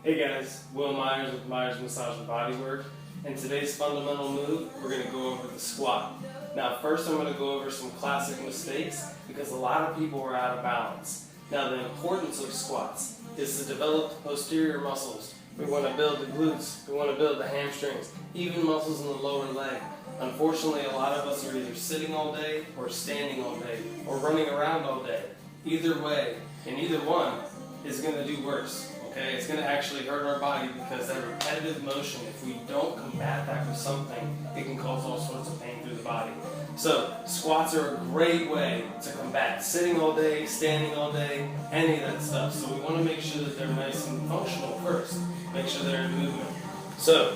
Hey guys, Will Myers with Myers Massage and Bodywork. In today's fundamental move, we're going to go over the squat. Now first I'm going to go over some classic mistakes because a lot of people are out of balance. Now the importance of squats is to develop the posterior muscles. We want to build the glutes, we want to build the hamstrings, even muscles in the lower leg. Unfortunately, a lot of us are either sitting all day or standing all day or running around all day. Either way, and either one is going to do worse. Okay, it's going to actually hurt our body because that repetitive motion, if we don't combat that with something, it can cause all sorts of pain through the body. So squats are a great way to combat sitting all day, standing all day, any of that stuff. So we want to make sure that they're nice and functional first. Make sure they're in movement. So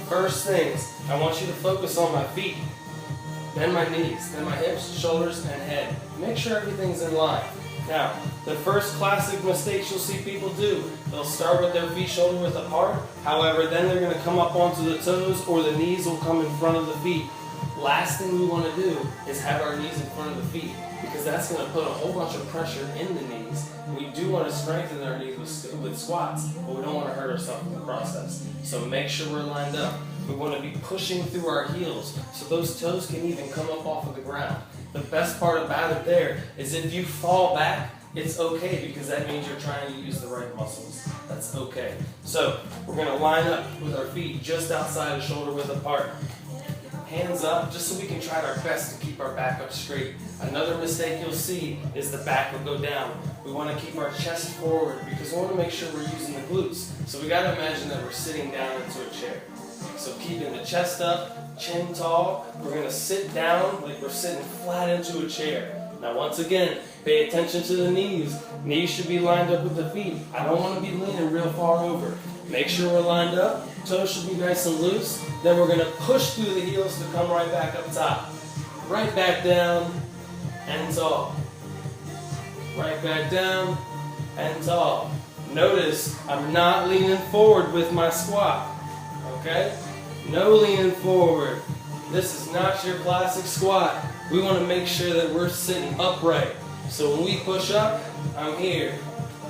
first things, I want you to focus on my feet, then my knees, then my hips, shoulders, and head. Make sure everything's in line. Now, the first classic mistakes you'll see people do, they'll start with their feet shoulder width apart, however, then they're going to come up onto the toes or the knees will come in front of the feet. Last thing we want to do is have our knees in front of the feet because that's going to put a whole bunch of pressure in the knees. We do want to strengthen our knees with squats, but we don't want to hurt ourselves in the process. So make sure we're lined up. We want to be pushing through our heels so those toes can even come up off of the ground. The best part about it there is if you fall back, it's okay because that means you're trying to use the right muscles. That's okay. So we're going to line up with our feet just outside of shoulder width apart. Hands up just so we can try our best to keep our back up straight. Another mistake you'll see is the back will go down. We want to keep our chest forward because we want to make sure we're using the glutes. So we got to imagine that we're sitting down into a chair. So keeping the chest up, chin tall, we're going to sit down like we're sitting flat into a chair. Now once again, pay attention to the knees. Knees should be lined up with the feet. I don't want to be leaning real far over. Make sure we're lined up. Toes should be nice and loose. Then we're going to push through the heels to come right back up top. Right back down and tall. Right back down and tall. Notice I'm not leaning forward with my squat. Okay? No leaning forward. This is not your classic squat. We want to make sure that we're sitting upright. So when we push up, I'm here,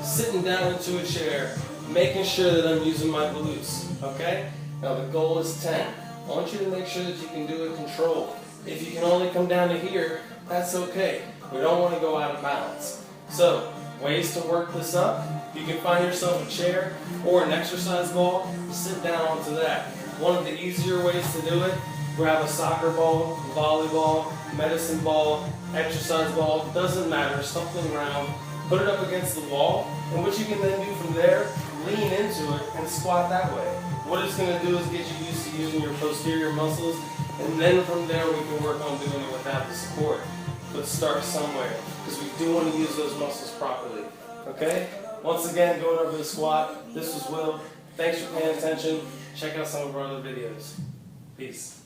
sitting down into a chair, making sure that I'm using my glutes. Okay? Now the goal is 10. I want you to make sure that you can do it controlled. If you can only come down to here, that's okay. We don't want to go out of balance. So, ways to work this up. You can find yourself a chair or an exercise ball, sit down onto that. One of the easier ways to do it, grab a soccer ball, volleyball, medicine ball, exercise ball, doesn't matter, something round, put it up against the wall, and what you can then do from there, lean into it and squat that way. What it's going to do is get you used to using your posterior muscles, and then from there we can work on doing it without the support. But start somewhere, because we do want to use those muscles properly. Okay? Once again, going over the squat, this was Will. Thanks for paying attention. Check out some of our other videos. Peace.